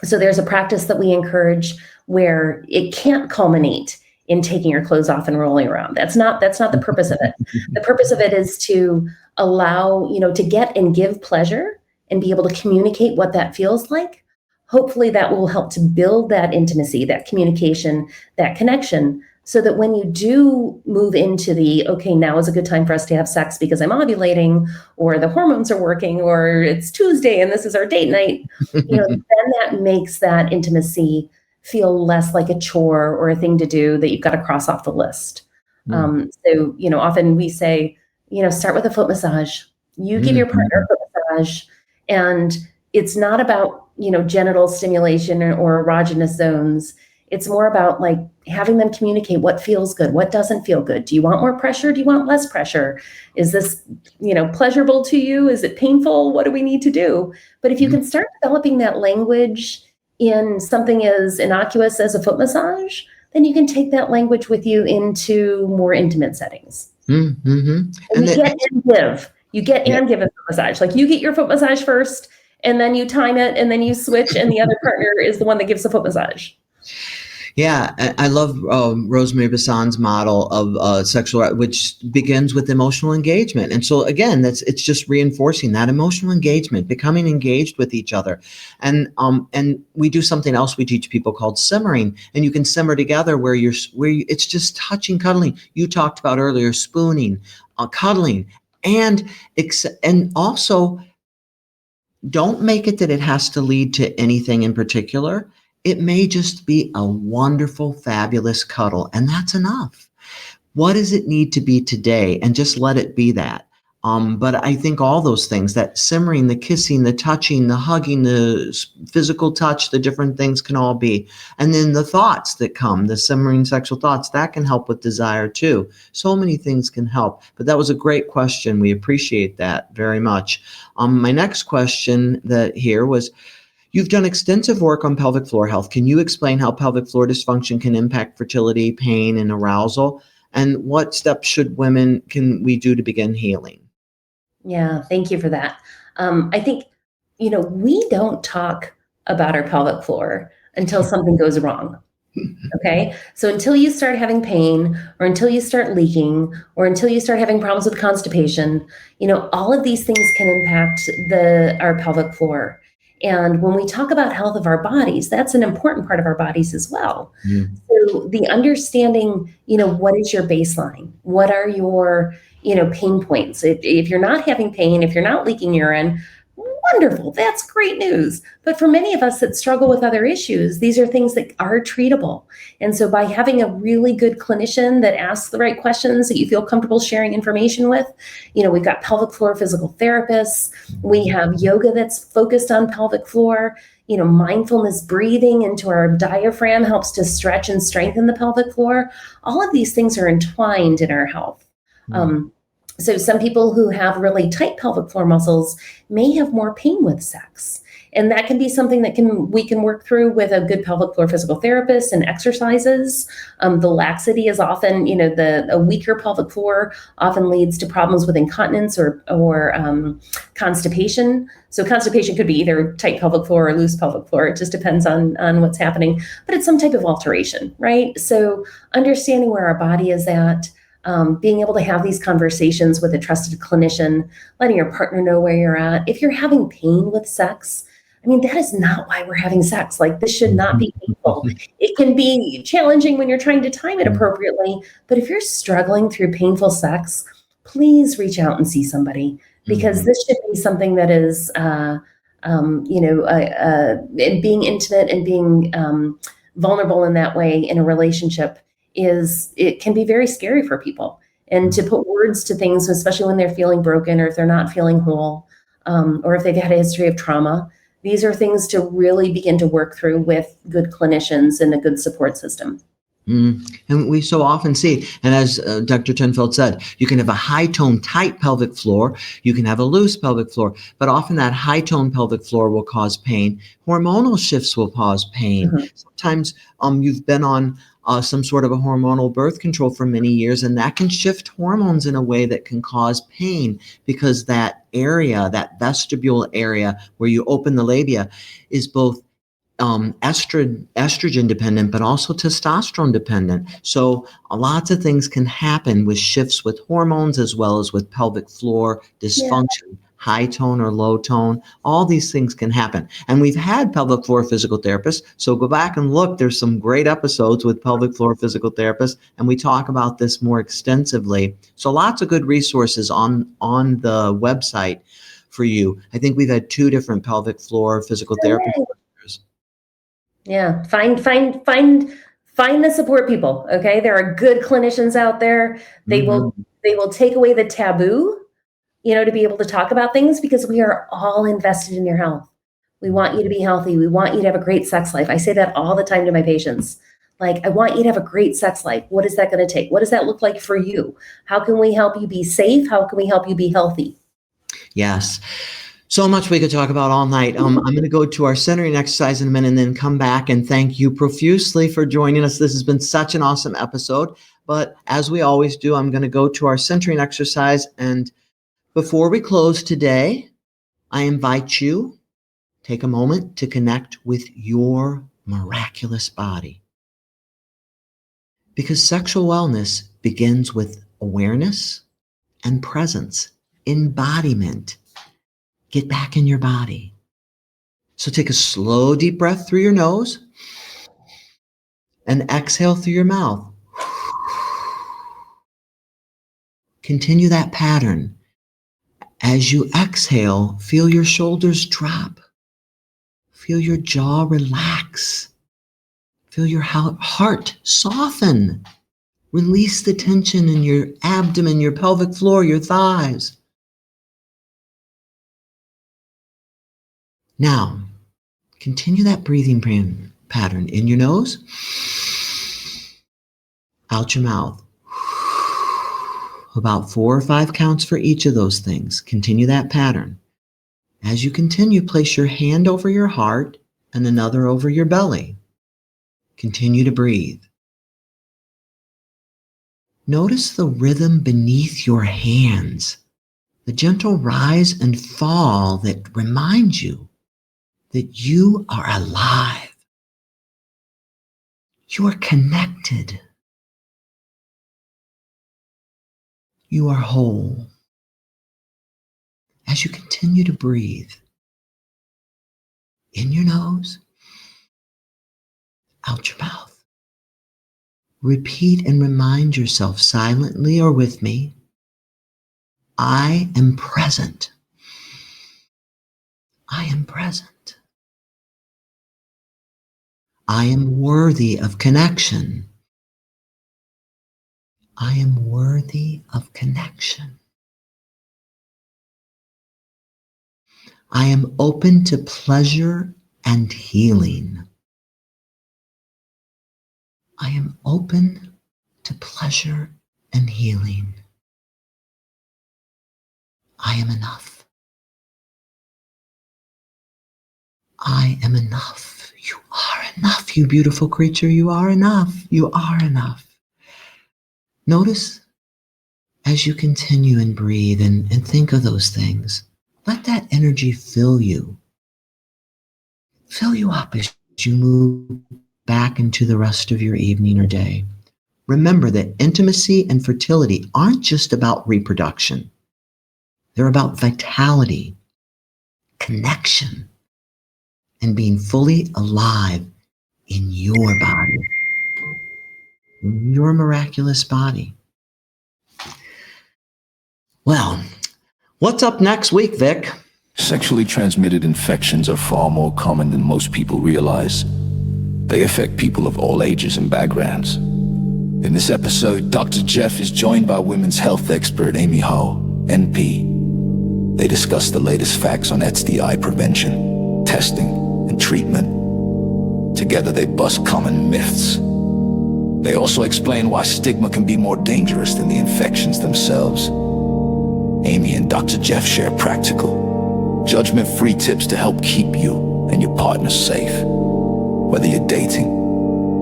So there's a practice that we encourage where it can't culminate in taking your clothes off and rolling around. That's not the purpose of it. The purpose of it is to allow, to get and give pleasure and be able to communicate what that feels like. Hopefully that will help to build that intimacy, that communication, that connection, so that when you do move into the, okay, now is a good time for us to have sex because I'm ovulating, or the hormones are working, or it's Tuesday and this is our date night, then that makes that intimacy feel less like a chore or a thing to do that you've got to cross off the list. So, often we say, start with a foot massage. You give your partner a foot massage, and it's not about, genital stimulation or erogenous zones. It's more about like having them communicate what feels good, what doesn't feel good. Do you want more pressure? Do you want less pressure? Is this, pleasurable to you? Is it painful? What do we need to do? But if you can start developing that language in something as innocuous as a foot massage, then you can take that language with you into more intimate settings. And you get and give. You get and give a foot massage. Like you get your foot massage first, and then you time it, and then you switch, and the other partner is the one that gives the foot massage. Yeah, I love Rosemary Bassan's model of sexual, which begins with emotional engagement. And so again, it's just reinforcing that emotional engagement, becoming engaged with each other. And we do something else we teach people called simmering, and you can simmer together where it's just touching, cuddling. You talked about earlier, spooning, cuddling, and also don't make it that it has to lead to anything in particular. It may just be a wonderful, fabulous cuddle, and that's enough. What does it need to be today? And just let it be that. But I think all those things, that simmering, the kissing, the touching, the hugging, the physical touch, the different things can all be. And then the thoughts that come, the simmering sexual thoughts, that can help with desire too. So many things can help. But that was a great question. We appreciate that very much. My next question here was, you've done extensive work on pelvic floor health. Can you explain how pelvic floor dysfunction can impact fertility, pain, and arousal? And what steps can we do to begin healing? Yeah, thank you for that. I think, we don't talk about our pelvic floor until something goes wrong. Okay. So until you start having pain, or until you start leaking, or until you start having problems with constipation, all of these things can impact our pelvic floor. And when we talk about health of our bodies, that's an important part of our bodies as well. So the understanding, what is your baseline? What are your, pain points? If you're not having pain, if you're not leaking urine, what Wonderful. That's great news. But for many of us that struggle with other issues, these are things that are treatable. And so by having a really good clinician that asks the right questions that you feel comfortable sharing information with, we've got pelvic floor physical therapists. We have yoga that's focused on pelvic floor. Mindfulness breathing into our diaphragm helps to stretch and strengthen the pelvic floor. All of these things are entwined in our health. So some people who have really tight pelvic floor muscles may have more pain with sex. And that can be something that we can work through with a good pelvic floor physical therapist and exercises. The laxity is often, a weaker pelvic floor often leads to problems with incontinence or constipation. So constipation could be either tight pelvic floor or loose pelvic floor. It just depends on what's happening, but it's some type of alteration, right? So understanding where our body is at, being able to have these conversations with a trusted clinician, letting your partner know where you're at. If you're having pain with sex, that is not why we're having sex. Like, this should not be painful. It can be challenging when you're trying to time it appropriately, but if you're struggling through painful sex, please reach out and see somebody, because this should be something that is, being intimate and being vulnerable in that way in a relationship it can be very scary for people. And to put words to things, especially when they're feeling broken or if they're not feeling whole, or if they've had a history of trauma, these are things to really begin to work through with good clinicians and a good support system. And we so often see, and as Dr. Tenfelde said, you can have a high-tone, tight pelvic floor, you can have a loose pelvic floor, but often that high-tone pelvic floor will cause pain. Hormonal shifts will cause pain. Sometimes you've been on some sort of a hormonal birth control for many years, and that can shift hormones in a way that can cause pain, because that area, that vestibule area where you open the labia, is both estrogen dependent, but also testosterone dependent. So lots of things can happen with shifts with hormones, as well as with pelvic floor dysfunction, high tone or low tone. All these things can happen. And we've had pelvic floor physical therapists. So go back and look. There's some great episodes with pelvic floor physical therapists, and we talk about this more extensively. So lots of good resources on the website for you. I think we've had 2 different pelvic floor physical therapists. Yeah, find the support people. Okay, there are good clinicians out there. They will take away the taboo, to be able to talk about things, because we are all invested in your health. We want you to be healthy. We want you to have a great sex life. I say that all the time to my patients. Like, I want you to have a great sex life. What is that going to take? What does that look like for you? How can we help you be safe? How can we help you be healthy? Yes. So much we could talk about all night. I'm going to go to our centering exercise in a minute and then come back and thank you profusely for joining us. This has been such an awesome episode. But as we always do, I'm going to go to our centering exercise. And before we close today, I invite you, take a moment to connect with your miraculous body. Because sexual wellness begins with awareness and presence, embodiment. Get back in your body. So take a slow, deep breath through your nose and exhale through your mouth. Continue that pattern. As you exhale, feel your shoulders drop. Feel your jaw relax. Feel your heart soften. Release the tension in your abdomen, your pelvic floor, your thighs. Now, continue that breathing pattern in your nose, out your mouth. About 4 or 5 counts for each of those things. Continue that pattern. As you continue, place your hand over your heart and another over your belly. Continue to breathe. Notice the rhythm beneath your hands, the gentle rise and fall that reminds you that you are alive. You are connected. You are whole. As you continue to breathe, in your nose, out your mouth. Repeat and remind yourself silently or with me, I am present. I am present. I am worthy of connection. I am worthy of connection. I am open to pleasure and healing. I am open to pleasure and healing. I am enough. I am enough. You are enough, you beautiful creature. You are enough. You are enough. Notice as you continue and breathe and think of those things, let that energy fill you. Fill you up as you move back into the rest of your evening or day. Remember that intimacy and fertility aren't just about reproduction. They're about vitality, connection, and being fully alive in your body, in your miraculous body. Well, what's up next week, Vic? Sexually transmitted infections are far more common than most people realize. They affect people of all ages and backgrounds. In this episode, Dr. Jeff is joined by women's health expert Amy Ho, NP. They discuss the latest facts on STI prevention, testing, and treatment. Together they bust common myths. They also explain why stigma can be more dangerous than the infections themselves. Amy and Dr. Jeff share practical, judgment-free tips to help keep you and your partner safe. Whether you're dating,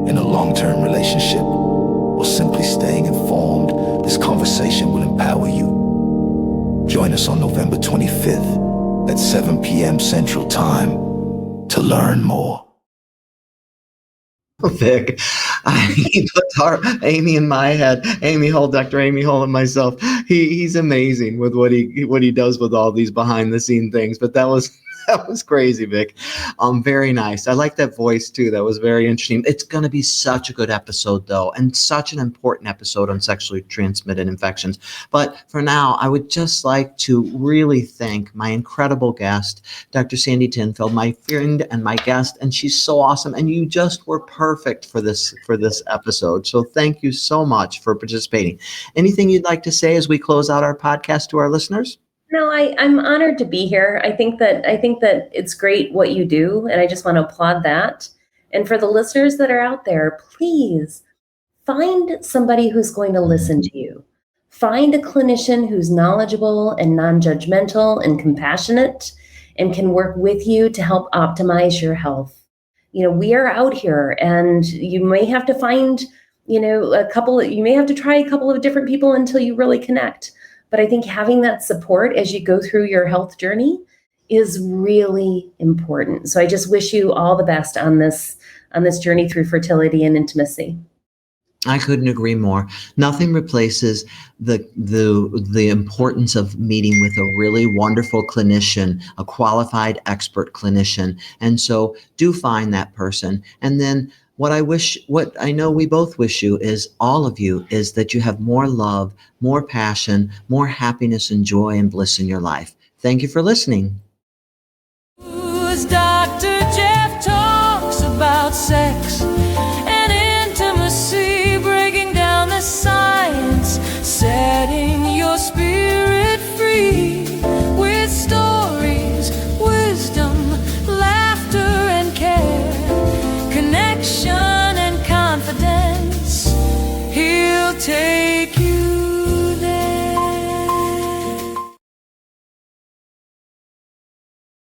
in a long-term relationship, or simply staying informed, this conversation will empower you. Join us on November 25th at 7 p.m. Central Time to learn more. Vic, he puts our Amy in my head. Amy Hull, Dr. Amy Hull, and myself. He's amazing with what he does with all these behind the scene things. But that was crazy, Vic. Very nice. I like that voice too. That was very interesting. It's going to be such a good episode though, and such an important episode on sexually transmitted infections. But for now, I would just like to really thank my incredible guest, Dr. Sandi Tenfelde, my friend and my guest, and she's so awesome. And you just were perfect for this episode. So thank you so much for participating. Anything you'd like to say as we close out our podcast to our listeners? No, I'm honored to be here. I think that it's great what you do, and I just want to applaud that. And for the listeners that are out there, please find somebody who's going to listen to you. Find a clinician who's knowledgeable and non-judgmental and compassionate and can work with you to help optimize your health. We are out here, and you may have to find, you may have to try a couple of different people until you really connect. But I think having that support as you go through your health journey is really important. So I just wish you all the best on this journey through fertility and intimacy. I couldn't agree more. Nothing replaces the importance of meeting with a really wonderful clinician, a qualified expert clinician. And so do find that person. And then what I know we both wish you is all of you is that you have more love, more passion, more happiness and joy and bliss in your life. Thank you for listening. Dr. Jeff talks about sex and intimacy, breaking down the science, setting your spirit free with stories, wisdom, laughter, and care. Connection and confidence, he'll take you